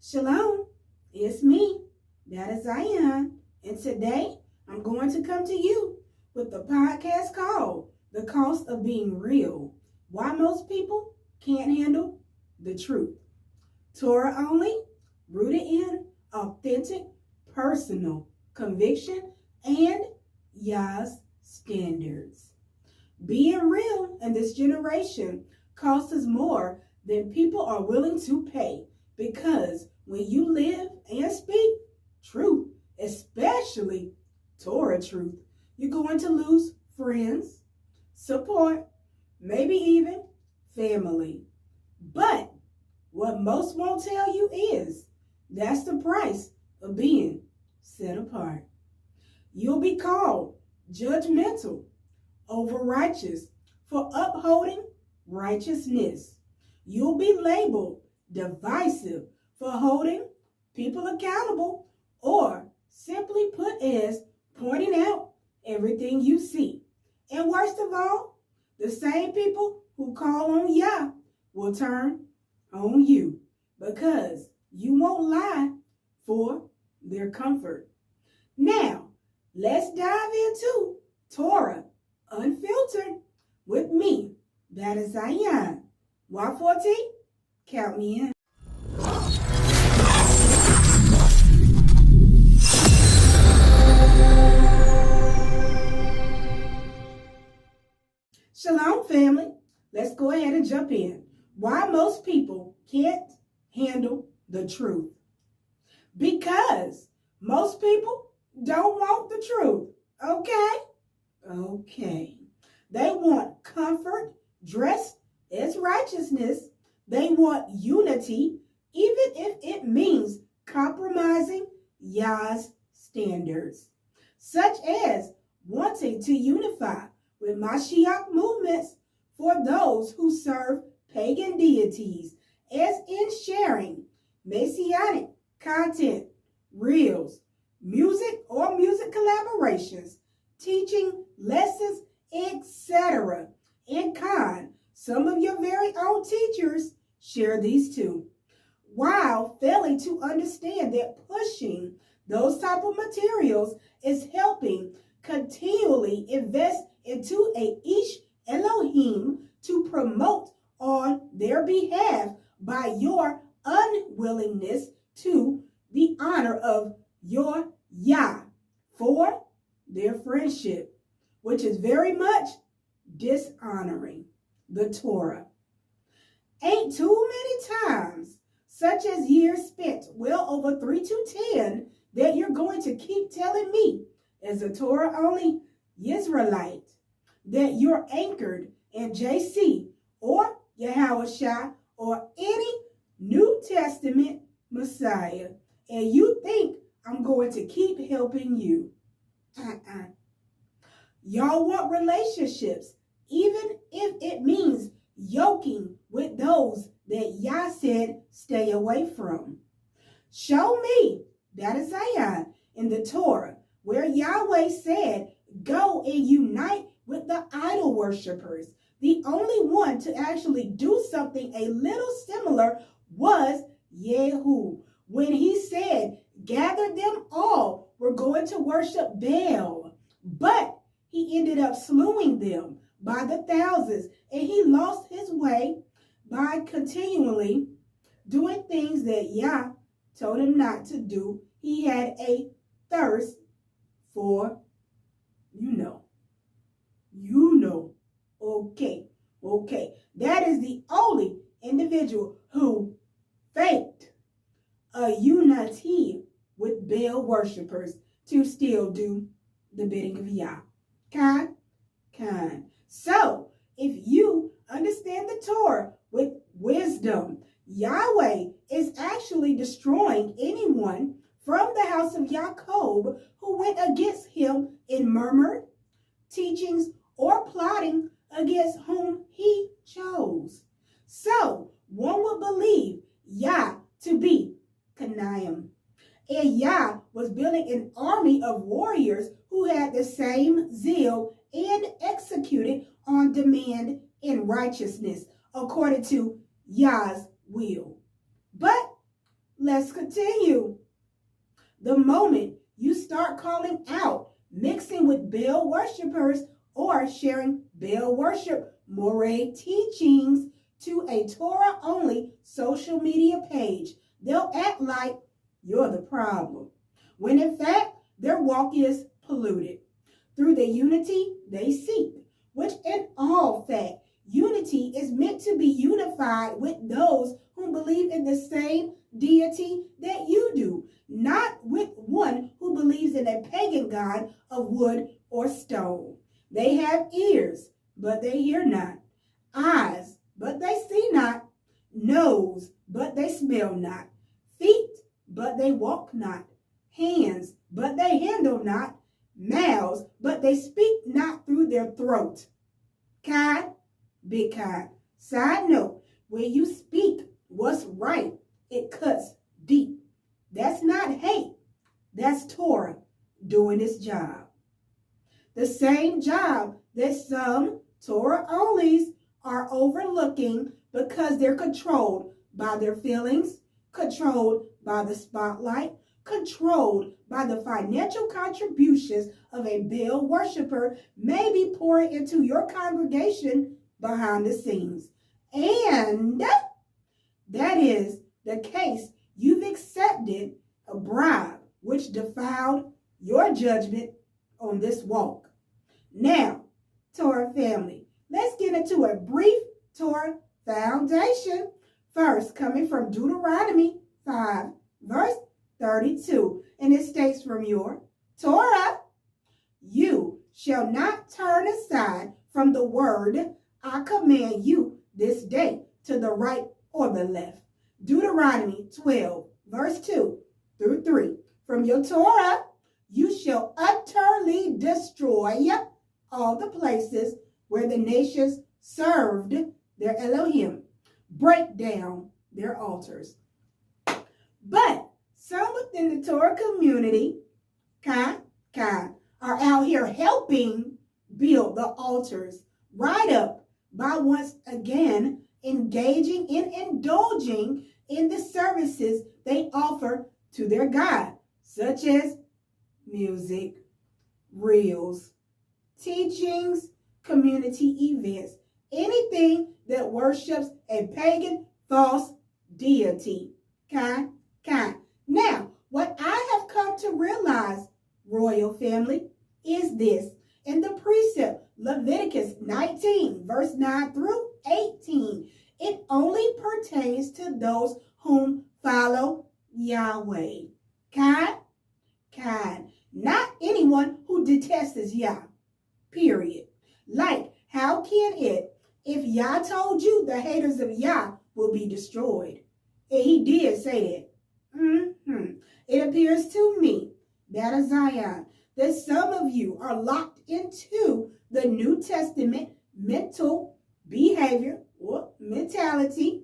Shalom, it's me, Baht of Zion, and today I'm going to come to you with a podcast called The Cost of Being Real, Why Most People Can't Handle the Truth. Torah only, rooted in authentic, personal conviction and Yah's standards. Being real in this generation costs us more than people are willing to pay because when you live and speak truth, especially Torah truth, you're going to lose friends, support, maybe even family. But what most won't tell you is that's the price of being set apart. You'll be called judgmental, over righteous for upholding righteousness. You'll be labeled divisive for holding people accountable, or simply put as pointing out everything you see. And worst of all, the same people who call on Yah will turn on you because you won't lie for their comfort. Now, let's dive into Torah Unfiltered with me, Baht of Zion. Y14, count me in. Shalom, family. Let's go ahead and jump in. Why most people can't handle the truth. Because most people don't want the truth, okay? Okay. They want comfort dressed as righteousness. They want unity, even if it means compromising Yah's standards, such as wanting to unify with Mashiach movements for those who serve pagan deities, as in sharing messianic content, reels, music or music collaborations, teaching lessons, etc. In kind, some of your very own teachers share these too, while failing to understand that pushing those type of materials is helping continually invest into a Ish Elohim to promote on their behalf by your unwillingness to the honor of your Yah for their friendship, which is very much dishonoring the Torah. Ain't too many times, such as years spent, well over 3 to 10, that you're going to keep telling me, as a Torah-only Israelite, that you're anchored in JC or Yahushua or any New Testament Messiah, and you think I'm going to keep helping you. Y'all want relationships, even if it means yoking with those that Yah said stay away from. Show me, that is Zion, in the Torah, where Yahweh said, go and unite with the idol worshipers. The only one to actually do something a little similar was Yehu, when he said, gather them all, we're going to worship Baal. But he ended up slewing them by the thousands, and he lost his way by continually doing things that Yah told him not to do. He had a thirst for, okay. That is the only individual who faked a unity with Baal worshipers to still do the bidding of Yah. Kind. So, if you understand the Torah with wisdom, Yahweh is actually destroying anyone from the house of Jacob who went against him in murmured teachings or plotting against whom he chose. So, one would believe Yah to be Kanaim. And Yah was building an army of warriors who had the same zeal and executed on demand in righteousness according to Yah's will. But let's continue. The moment you start calling out, mixing with Baal worshipers, or sharing Baal worship moray teachings to a Torah-only social media page, they'll act like you're the problem, when in fact their walk is polluted through the unity they seek, which in all fact, unity is meant to be unified with those who believe in the same deity that you do, not with one who believes in a pagan god of wood or stone. They have ears, but they hear not, eyes, but they see not, nose, but they smell not, feet, but they walk not, hands, but they handle not, mouths, but they speak not through their throat. Kind, big kind. Side note, when you speak what's right, it cuts deep. That's not hate. That's Torah doing its job. The same job that some Torah onlys are overlooking because they're controlled by their feelings, controlled by the spotlight, controlled by the financial contributions of a Baal worshiper, may be pouring into your congregation behind the scenes. And that is the case. You've accepted a bribe which defiled your judgment on this walk. Now, Torah family, let's get into a brief Torah foundation. First, coming from Deuteronomy 5, verse 32. And it states from your Torah, you shall not turn aside from the word I command you this day to the right or the left. Deuteronomy 12, verse 2 through 3. From your Torah, you shall utterly destroy all the places where the nations served their Elohim. Break down their altars. But some within the Torah community, are out here helping build the altars right up by once again engaging in indulging in the services they offer to their God, such as music, reels, teachings, community events, anything that worships a pagan false deity. Now, what I have come to realize, royal family, is this. In the precept, Leviticus 19, verse 9 through 18, it only pertains to those whom follow Yahweh. Not anyone who detests Yah, period. Like, how can it, if Yah told you the haters of Yah will be destroyed? And he did say that. It appears to me, Baht of Zion, that some of you are locked into the New Testament mental behavior or mentality,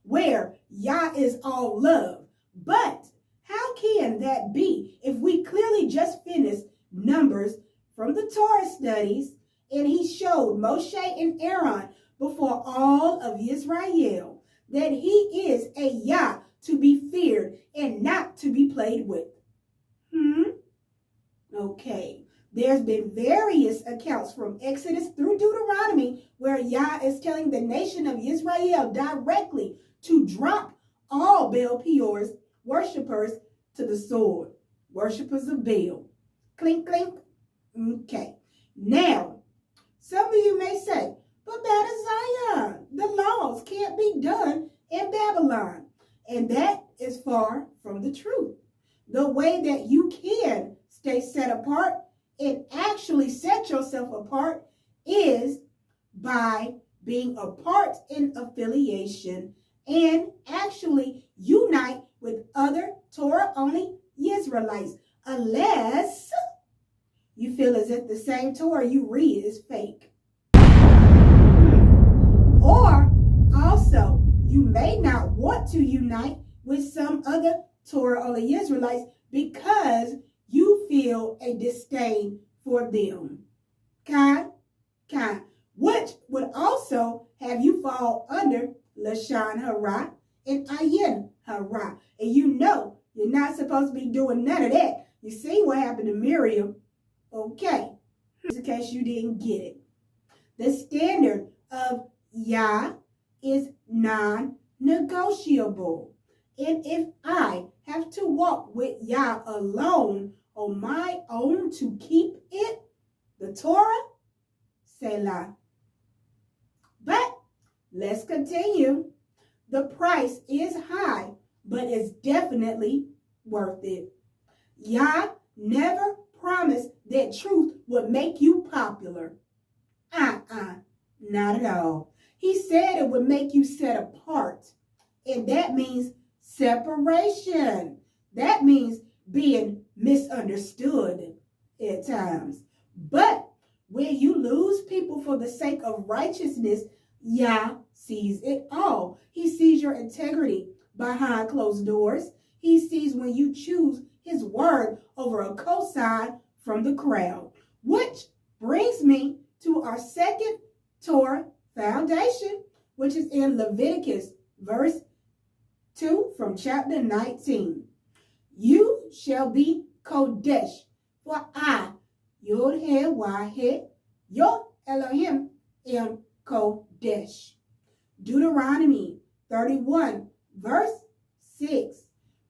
where Yah is all love. But how can that be if we clearly just finished Numbers from the Torah studies, and he showed Moshe and Aaron before all of Israel that he is a Yah to be feared and not to be played with? Okay, there's been various accounts from Exodus through Deuteronomy where Yah is telling the nation of Israel directly to drop all Baal Peor's worshipers to the sword, worshipers of Baal. Clink, clink. Okay, now, some of you may say, but Baht of Zion, the laws can't be done in Babylon. And that is far from the truth. The way that you can stay set apart and actually set yourself apart is by being apart in affiliation and actually unite with other Torah-only Israelites, unless you feel as if the same Torah you read is fake. Or also, you may not want to unite with some other Torah-only Israelites because you feel a disdain for them. Which would also have you fall under Lashon Hara and Ayin hurrah. And you know you're not supposed to be doing none of that. You see what happened to Miriam? Okay, in case you didn't get it. The standard of Yah is non-negotiable. And if I have to walk with Yah alone on my own to keep it, the Torah, Selah. But let's continue. The price is high, but it's definitely worth it. Yah never promised that truth would make you popular. Not at all. He said it would make you set apart. And that means separation. That means being misunderstood at times. But when you lose people for the sake of righteousness, Yah sees it all. He sees your integrity behind closed doors. He sees when you choose his word over a cosign from the crowd. Which brings me to our second Torah foundation, which is in Leviticus verse 2 from chapter 19. You shall be Kodesh, for I, Yod He Wahed, your Elohim, am Kodesh. Deuteronomy 31 verse 6.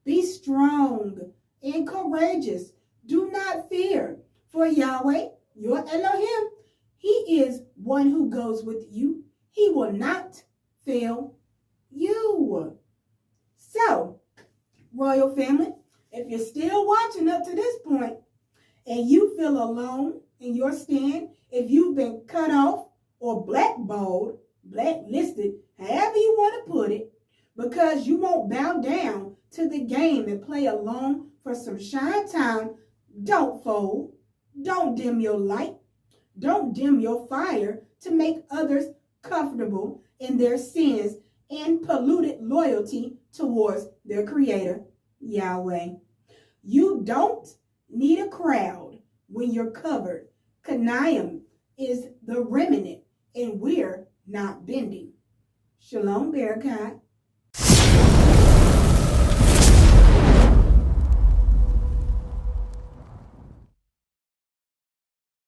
Be strong and courageous. Do not fear, for Yahweh, your Elohim, he is one who goes with you. He will not fail you. So, royal family, if you're still watching up to this point and you feel alone in your stand, if you've been cut off or blackballed, blacklisted, however you want to put it, because you won't bow down to the game and play along for some shine time, don't fold. Don't dim your light. Don't dim your fire to make others comfortable in their sins and polluted loyalty towards their creator, Yahweh. You don't need a crowd when you're covered. Kanayim is the remnant, and we're not bending. Shalom, Barakat.